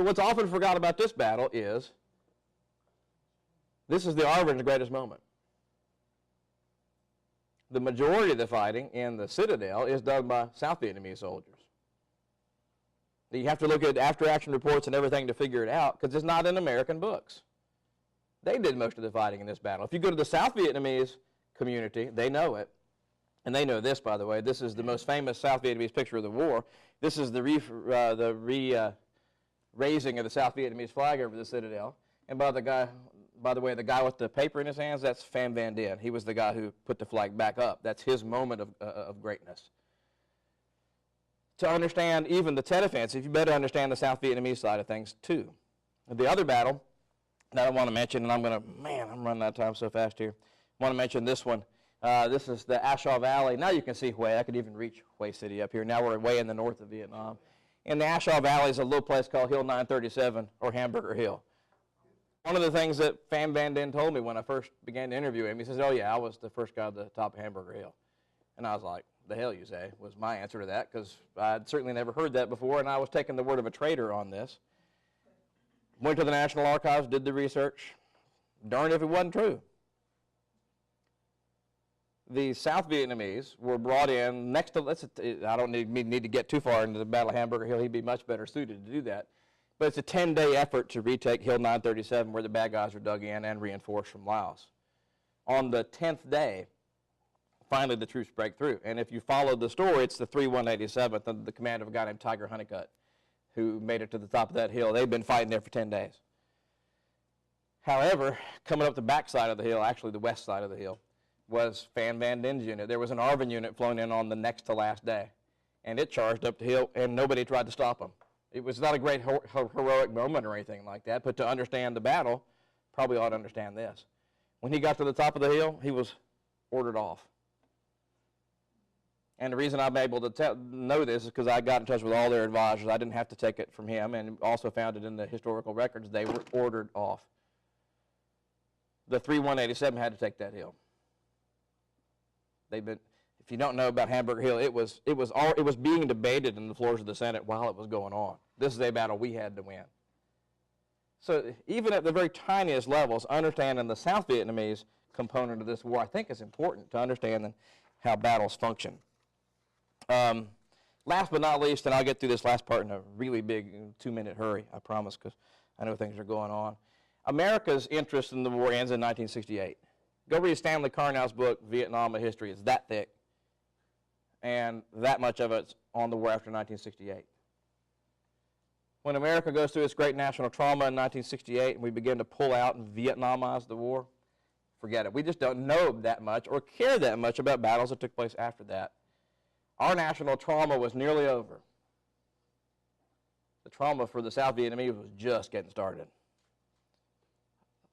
what's often forgotten about this battle is this is the Arvind's greatest moment. The majority of the fighting in the Citadel is done by South Vietnamese soldiers. You have to look at after-action reports and everything to figure it out because it's not in American books. They did most of the fighting in this battle. If you go to the South Vietnamese community, they know it. And they know this, by the way. This is the most famous South Vietnamese picture of the war. This is the raising of the South Vietnamese flag over the Citadel. And by the way, the guy with the paper in his hands, that's Pham Van Dien. He was the guy who put the flag back up. That's his moment of greatness. To understand even the Tet Offensive, you better understand the South Vietnamese side of things too. The other battle that I want to mention, and I'm running out of time so fast here. I want to mention this one. This is the A Shau Valley. Now you can see Hue. I could even reach Hue City up here. Now we're way in the north of Vietnam. In the A Shau Valley is a little place called Hill 937 or Hamburger Hill. One of the things that Pham Van Dien told me when I first began to interview him, he says, oh yeah, I was the first guy at the top of Hamburger Hill. And I was like, the hell you say, was my answer to that, because I'd certainly never heard that before, and I was taking the word of a traitor on this. Went to the National Archives, did the research. Darned if it wasn't true. The South Vietnamese were brought in next to, I don't need to get too far into the Battle of Hamburger Hill. He'd be much better suited to do that. But it's a 10-day effort to retake Hill 937 where the bad guys are dug in and reinforced from Laos. On the 10th day, finally the troops break through. And if you follow the story, it's the 3-187th under the command of a guy named Tiger Honeycutt who made it to the top of that hill. They've been fighting there for 10 days. However, coming up the back side of the hill, actually the west side of the hill, was Pham Van Dien's unit. There was an Arvin unit flown in on the next to last day. And it charged up the hill, and nobody tried to stop them. It was not a great heroic moment or anything like that, but to understand the battle, probably ought to understand this. When he got to the top of the hill, he was ordered off. And the reason I'm able to know this is because I got in touch with all their advisors. I didn't have to take it from him, and also found it in the historical records. They were ordered off. The 3-187 had to take that hill. If you don't know about Hamburger Hill, it was being debated in the floors of the Senate while it was going on. This is a battle we had to win. So even at the very tiniest levels, understanding the South Vietnamese component of this war, I think is important to understand how battles function. Last but not least, and I'll get through this last part in a really big 2-minute hurry, I promise, because I know things are going on. America's interest in the war ends in 1968. Go read Stanley Carnell's book, Vietnam, A History. It's that thick. And that much of it's on the war after 1968. When America goes through its great national trauma in 1968 and we begin to pull out and Vietnamize the war, forget it. We just don't know that much or care that much about battles that took place after that. Our national trauma was nearly over. The trauma for the South Vietnamese was just getting started.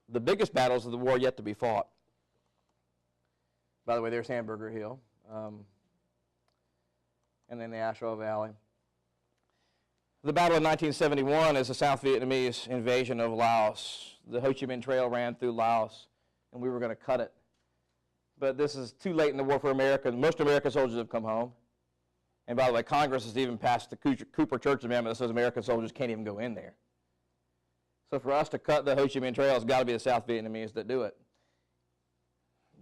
The biggest battles of the war yet to be fought. By the way, there's Hamburger Hill. And then the A Shau Valley. The Battle of 1971 is the South Vietnamese invasion of Laos. The Ho Chi Minh Trail ran through Laos, and we were going to cut it. But this is too late in the war for America. Most American soldiers have come home. And by the way, Congress has even passed the Cooper Church Amendment that says American soldiers can't even go in there. So for us to cut the Ho Chi Minh Trail, it's got to be the South Vietnamese that do it.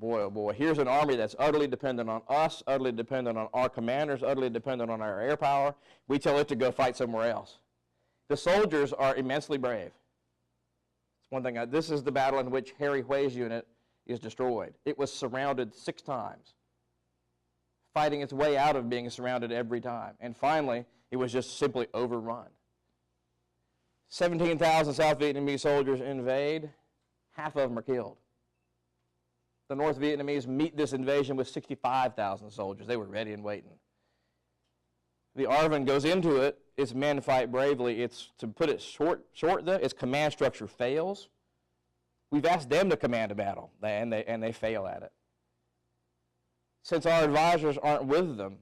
Boy, oh boy, here's an army that's utterly dependent on us, utterly dependent on our commanders, utterly dependent on our air power. We tell it to go fight somewhere else. The soldiers are immensely brave. It's one thing. This is the battle in which Harry Hue's unit is destroyed. It was surrounded 6 times, fighting its way out of being surrounded every time. And finally, it was just simply overrun. 17,000 South Vietnamese soldiers invade. Half of them are killed. The North Vietnamese meet this invasion with 65,000 soldiers. They were ready and waiting. The Arvin goes into it. Its men fight bravely. It's, to put it short though, its command structure fails. We've asked them to command a battle, and they fail at it. Since our advisors aren't with them,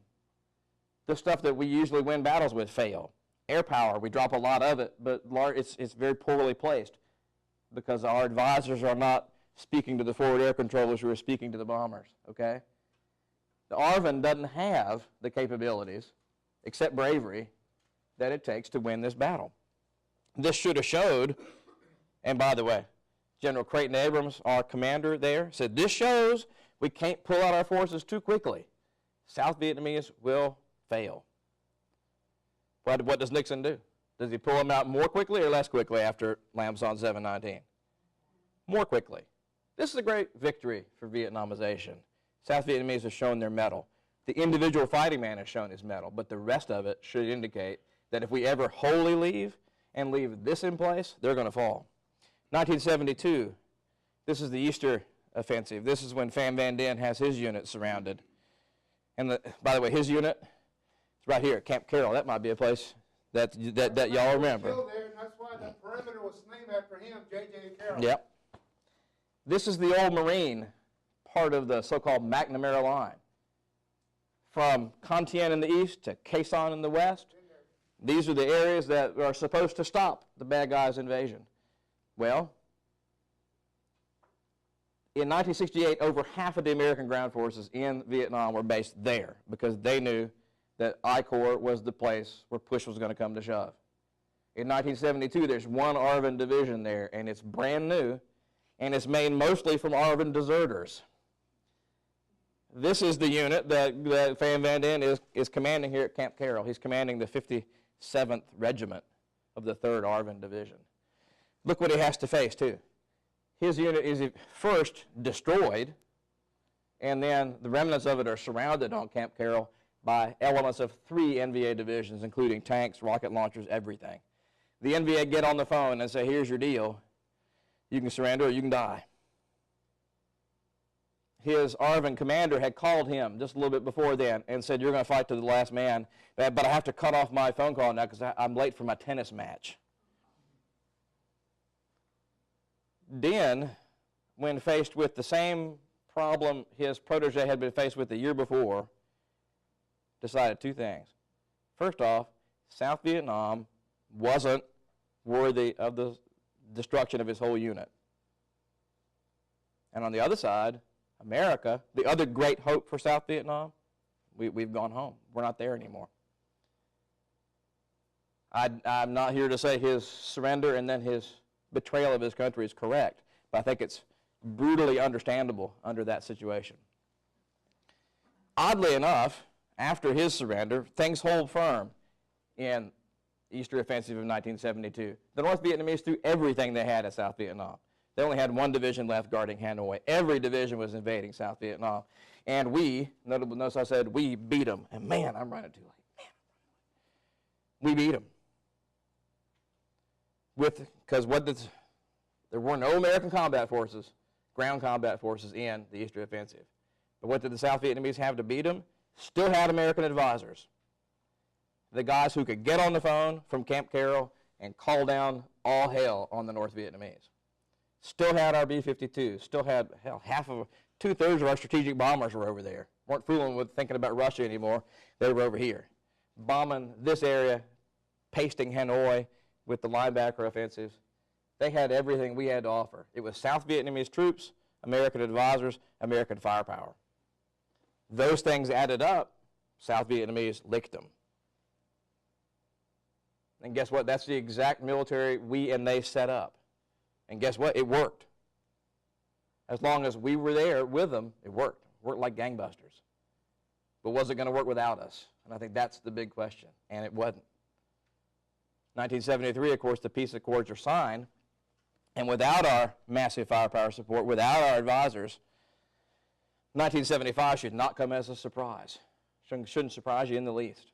the stuff that we usually win battles with fail. Air power, we drop a lot of it, but it's very poorly placed because our advisors are not speaking to the forward air controllers who are speaking to the bombers, okay? The Arvin doesn't have the capabilities, except bravery, that it takes to win this battle. This should have showed, and by the way, General Creighton Abrams, our commander there, said, this shows we can't pull out our forces too quickly. South Vietnamese will fail. What does Nixon do? Does he pull them out more quickly or less quickly after Lam Son 719? More quickly. This is a great victory for Vietnamization. South Vietnamese have shown their mettle. The individual fighting man has shown his mettle, but the rest of it should indicate that if we ever wholly leave and leave this in place, they're going to fall. 1972, this is the Easter offensive. This is when Pham Van Dien has his unit surrounded. And by the way, his unit is right here at Camp Carroll. That might be a place that y'all remember. There, and that's why the perimeter was named after him, J.J. Carroll. Yep. This is the old Marine part of the so-called McNamara line. From Con Thien in the east to Quai Son in the west, these are the areas that are supposed to stop the bad guys' invasion. Well, in 1968, over half of the American ground forces in Vietnam were based there because they knew that I Corps was the place where push was going to come to shove. In 1972, there's one ARVN division there, and it's brand new, and it's made mostly from ARVN deserters. This is the unit that Pham Van Dien is commanding here at Camp Carroll. He's commanding the 57th Regiment of the 3rd ARVN Division. Look what he has to face, too. His unit is first destroyed, and then the remnants of it are surrounded on Camp Carroll by elements of 3 NVA divisions, including tanks, rocket launchers, everything. The NVA get on the phone and say, here's your deal. You can surrender or you can die. His ARVN commander had called him just a little bit before then and said, you're going to fight to the last man, but I have to cut off my phone call now because I'm late for my tennis match. Dien, when faced with the same problem his protege had been faced with the year before, decided 2 things. First off, South Vietnam wasn't worthy of the destruction of his whole unit. And on the other side, America, the other great hope for South Vietnam, we've gone home. We're not there anymore. I'm not here to say his surrender and then his betrayal of his country is correct, but I think it's brutally understandable under that situation. Oddly enough, after his surrender, things hold firm in Easter Offensive of 1972. The North Vietnamese threw everything they had at South Vietnam. They only had 1 division left guarding Hanoi. Every division was invading South Vietnam. And notice I said we beat them. And man, I'm running too late. Man, we beat them. Because there were no American combat forces, ground combat forces in the Easter Offensive. But what did the South Vietnamese have to beat them? Still had American advisors. The guys who could get on the phone from Camp Carroll and call down all hell on the North Vietnamese. Still had our B-52. Still had, hell, 2/3 of our strategic bombers were over there. Weren't fooling with thinking about Russia anymore. They were over here. Bombing this area, pasting Hanoi with the linebacker offensives. They had everything we had to offer. It was South Vietnamese troops, American advisors, American firepower. Those things added up, South Vietnamese licked them. And guess what? That's the exact military we and they set up. And guess what? It worked. As long as we were there with them, it worked. It worked like gangbusters. But was it going to work without us? And I think that's the big question. And it wasn't. 1973, of course, the peace accords are signed. And without our massive firepower support, without our advisors, 1975 should not come as a surprise. Shouldn't surprise you in the least.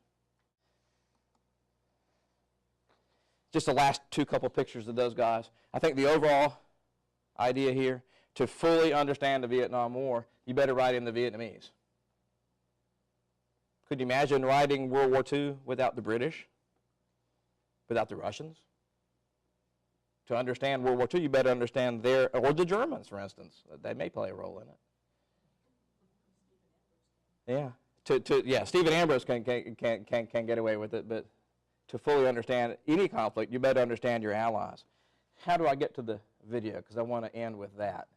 Just the last couple pictures of those guys. I think the overall idea here, to fully understand the Vietnam War, you better write in the Vietnamese. Could you imagine writing World War II without the British? Without the Russians? To understand World War II, you better understand or the Germans, for instance. They may play a role in it. Yeah. Stephen Ambrose can get away with it, but to fully understand any conflict, you better understand your allies. How do I get to the video? Because I want to end with that.